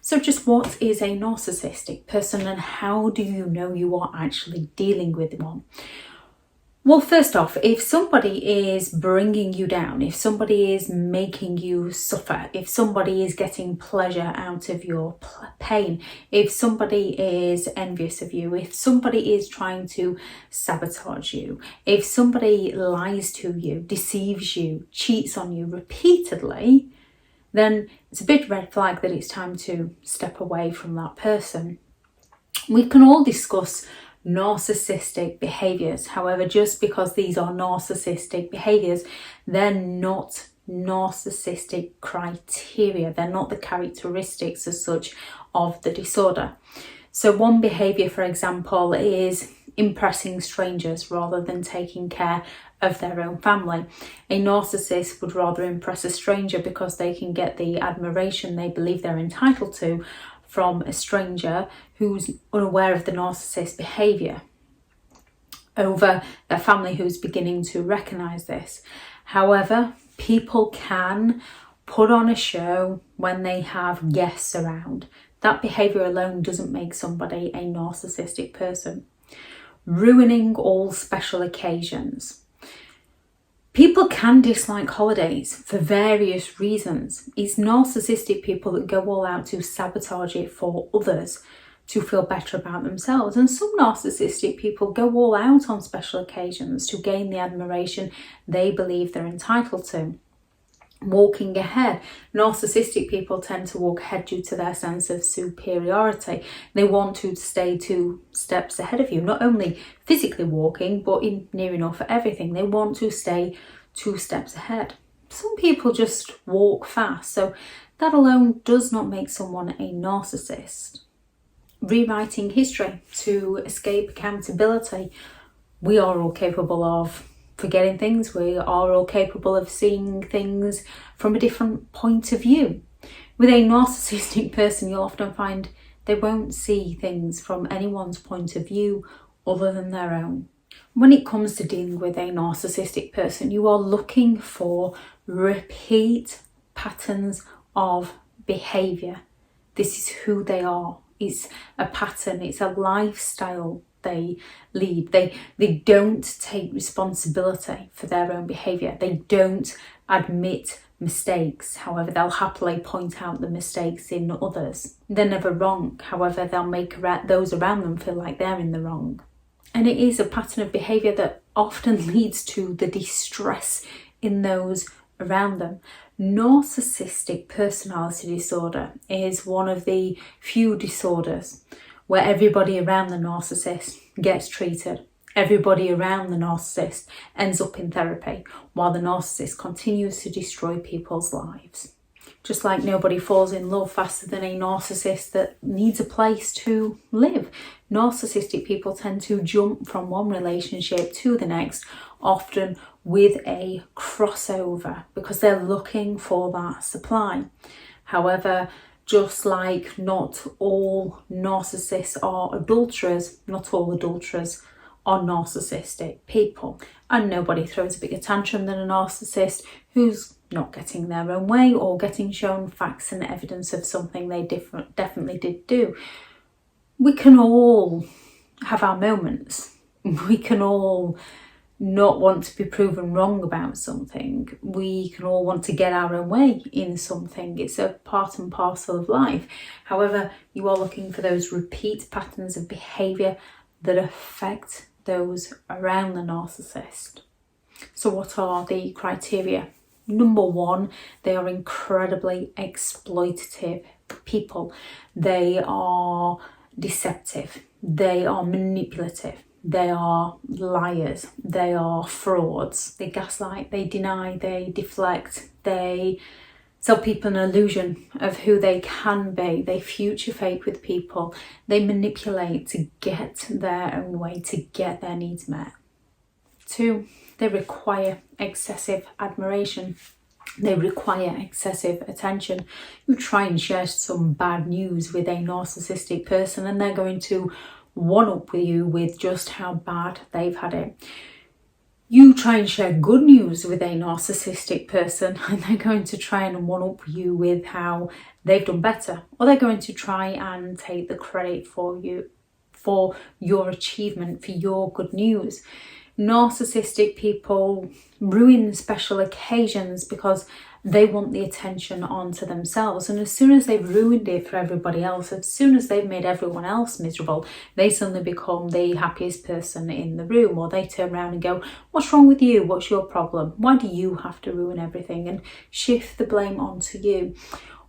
So just what is a narcissistic person, and how do you know you are actually dealing with one? Well, first off, if somebody is bringing you down, if somebody is making you suffer, if somebody is getting pleasure out of your pain, if somebody is envious of you, if somebody is trying to sabotage you, if somebody lies to you, deceives you, cheats on you repeatedly, then it's a big red flag that it's time to step away from that person. We can all discuss narcissistic behaviours. However, just because these are narcissistic behaviours, they're not narcissistic criteria. They're not the characteristics as such of the disorder. So one behaviour, for example, is impressing strangers rather than taking care of their own family. A narcissist would rather impress a stranger because they can get the admiration they believe they're entitled to from a stranger who's unaware of the narcissist's behaviour over their family who's beginning to recognise this. However, people can put on a show when they have guests around. That behaviour alone doesn't make somebody a narcissistic person. Ruining all special occasions. People can dislike holidays for various reasons. It's narcissistic people that go all out to sabotage it for others to feel better about themselves. And some narcissistic people go all out on special occasions to gain the admiration they believe they're entitled to. Walking ahead. Narcissistic people tend to walk ahead due to their sense of superiority. They want to stay 2 steps ahead of you, not only physically walking, but in near enough everything. They want to stay 2 steps ahead. Some people just walk fast, so that alone does not make someone a narcissist. Rewriting history to escape accountability. We are all capable of forgetting things. We are all capable of seeing things from a different point of view. With a narcissistic person, you'll often find they won't see things from anyone's point of view other than their own. When it comes to dealing with a narcissistic person, you are looking for repeat patterns of behaviour. This is who they are. It's a pattern, it's a lifestyle they lead. They don't take responsibility for their own behaviour. They don't admit mistakes. However, they'll happily point out the mistakes in others. They're never wrong. However, they'll make those around them feel like they're in the wrong. And it is a pattern of behaviour that often leads to the distress in those around them. Narcissistic personality disorder is one of the few disorders where everybody around the narcissist gets treated. Everybody around the narcissist ends up in therapy, while the narcissist continues to destroy people's lives. Just like nobody falls in love faster than a narcissist that needs a place to live. Narcissistic people tend to jump from one relationship to the next, often with a crossover, because they're looking for that supply. However, just like not all narcissists are adulterers, not all adulterers are narcissistic people. And nobody throws a bigger tantrum than a narcissist who's not getting their own way or getting shown facts and evidence of something they definitely did do. We can all have our moments. We can all not want to be proven wrong about something. We can all want to get our own way in something. It's a part and parcel of life. However, you are looking for those repeat patterns of behaviour that affect those around the narcissist. So what are the criteria? Number 1, they are incredibly exploitative people. They are deceptive. They are manipulative. They are liars. They are frauds. They gaslight, they deny, they deflect, they sell people an illusion of who they can be. They future fake with people. They manipulate to get their own way, to get their needs met. 2, they require excessive admiration. They require excessive attention. You try and share some bad news with a narcissistic person and they're going to one-up with you with just how bad they've had it. You try and share good news with a narcissistic person and they're going to try and one-up you with how they've done better, or they're going to try and take the credit for you, for your achievement, for your good news. Narcissistic people ruin special occasions because they want the attention onto themselves, and as soon as they've ruined it for everybody else, as soon as they've made everyone else miserable, they suddenly become the happiest person in the room, or they turn around and go, what's wrong with you? What's your problem? Why do you have to ruin everything? And shift the blame onto you.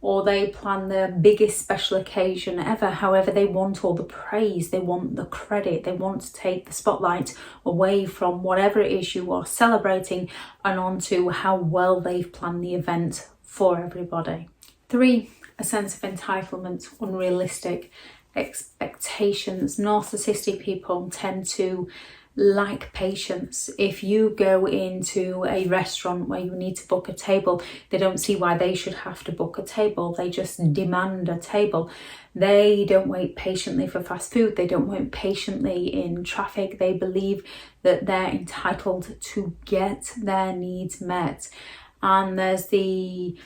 Or they plan the biggest special occasion ever. However, they want all the praise, they want the credit, they want to take the spotlight away from whatever it is you are celebrating and onto how well they've planned the event for everybody. 3, a sense of entitlement, unrealistic expectations. Narcissistic people tend to lack patience. If you go into a restaurant where you need to book a table, they don't see why they should have to book a table. They just demand a table. They don't wait patiently for fast food. They don't wait patiently in traffic. They believe that they're entitled to get their needs met. And there's the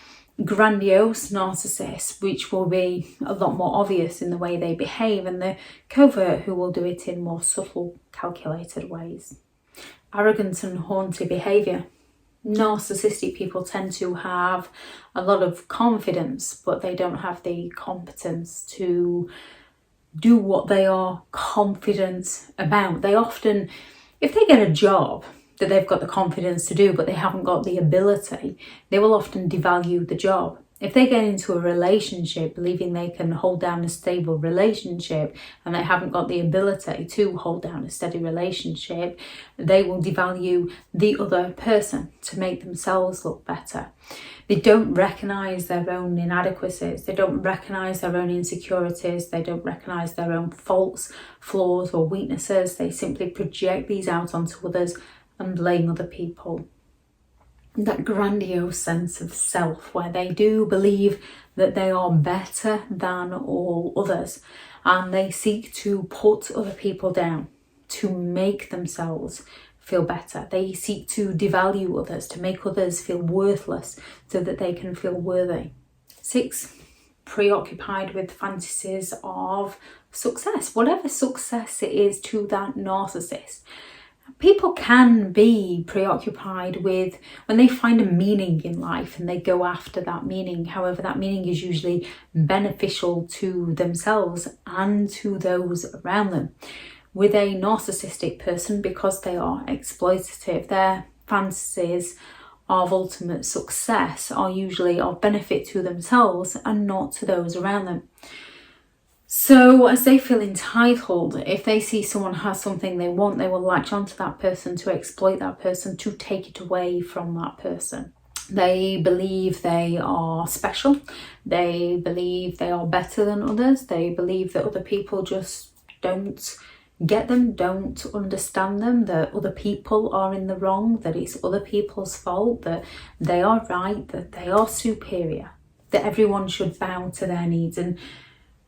grandiose narcissists, which will be a lot more obvious in the way they behave, and the covert, who will do it in more subtle, calculated ways. Arrogant and haughty behaviour. Narcissistic people tend to have a lot of confidence, but they don't have the competence to do what they are confident about. They often, if they get a job that they've got the confidence to do, but they haven't got the ability, they will often devalue the job. If they get into a relationship believing they can hold down a stable relationship and they haven't got the ability to hold down a steady relationship, they will devalue the other person to make themselves look better. They don't recognise their own inadequacies, they don't recognise their own insecurities, they don't recognise their own faults, flaws or weaknesses. They simply project these out onto others and blame other people. That grandiose sense of self, where they do believe that they are better than all others, and they seek to put other people down to make themselves feel better. They seek to devalue others, to make others feel worthless so that they can feel worthy. 6, preoccupied with fantasies of success, whatever success it is to that narcissist. People can be preoccupied with when they find a meaning in life and they go after that meaning. However, that meaning is usually beneficial to themselves and to those around them. With a narcissistic person, because they are exploitative, their fantasies of ultimate success are usually of benefit to themselves and not to those around them. So as they feel entitled, if they see someone has something they want, they will latch onto that person to exploit that person, to take it away from that person. They believe they are special. They believe they are better than others. They believe that other people just don't get them, don't understand them, that other people are in the wrong, that it's other people's fault, that they are right, that they are superior, that everyone should bow to their needs. And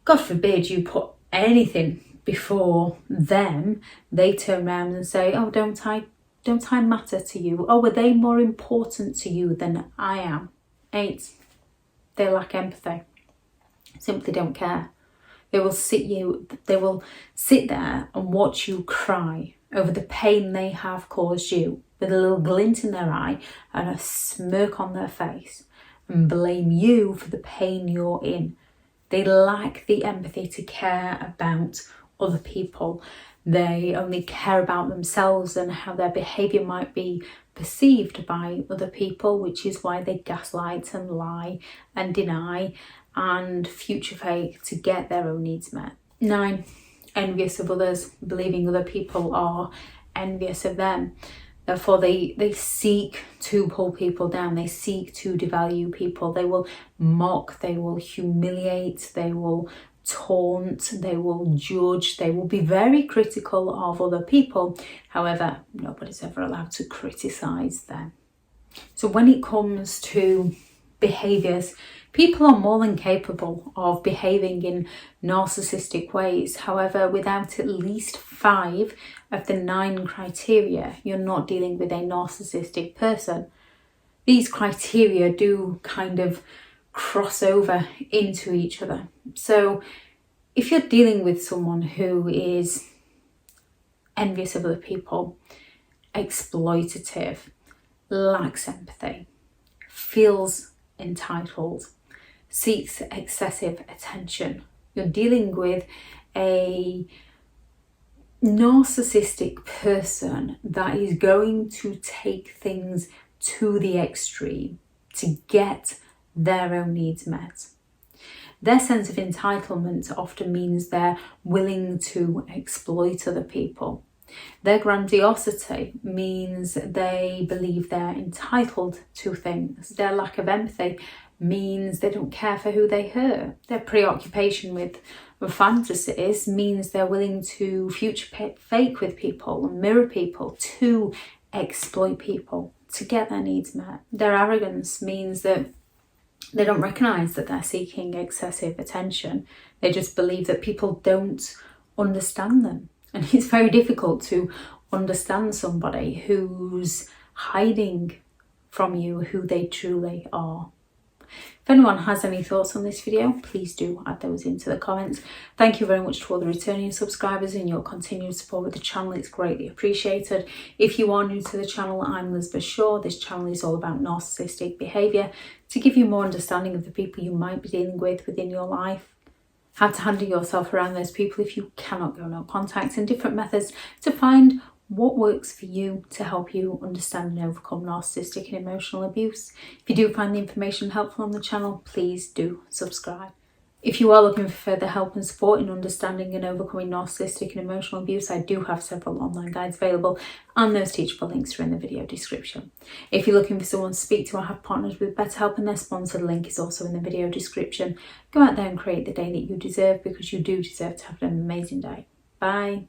God forbid you put anything before them, they turn around and say, oh, don't I matter to you? Oh, are they more important to you than I am? 8, they lack empathy. Simply don't care. They will sit there and watch you cry over the pain they have caused you, with a little glint in their eye and a smirk on their face, and blame you for the pain you're in. They lack the empathy to care about other people. They only care about themselves and how their behaviour might be perceived by other people, which is why they gaslight and lie and deny and future fake to get their own needs met. 9, envious of others, believing other people are envious of them. Therefore, they seek to pull people down. They seek to devalue people. They will mock, they will humiliate, they will taunt, they will judge, they will be very critical of other people. However, nobody's ever allowed to criticise them. So when it comes to behaviours, People are more than capable of behaving in narcissistic ways. However, without at least 5 of the 9 criteria, you're not dealing with a narcissistic person. These criteria do kind of cross over into each other. So if you're dealing with someone who is envious of other people, exploitative, lacks empathy, feels entitled, seeks excessive attention, you're dealing with a narcissistic person that is going to take things to the extreme to get their own needs met. Their sense of entitlement often means they're willing to exploit other people. Their grandiosity means they believe they're entitled to things. Their lack of empathy means they don't care for who they hurt. Their preoccupation with fantasies means they're willing to future fake with people and mirror people to exploit people to get their needs met. Their arrogance means that they don't recognise that they're seeking excessive attention. They just believe that people don't understand them. And it's very difficult to understand somebody who's hiding from you who they truly are. If anyone has any thoughts on this video, please do add those into the comments. Thank you very much to all the returning subscribers and your continued support with the channel. It's greatly appreciated. If you are new to the channel, I'm Elizabeth Shaw. This channel is all about narcissistic behaviour to give you more understanding of the people you might be dealing with within your life, how to handle yourself around those people if you cannot go no contact, and different methods to find what works for you to help you understand and overcome narcissistic and emotional abuse. If you do find the information helpful on the channel, please do subscribe. If you are looking for further help and support in understanding and overcoming narcissistic and emotional abuse, I do have several online guides available, and those teachable links are in the video description. If you're looking for someone to speak to or have partnered with BetterHelp, and their sponsored link is also in the video description. Go out there and create the day that you deserve, because you do deserve to have an amazing day. Bye.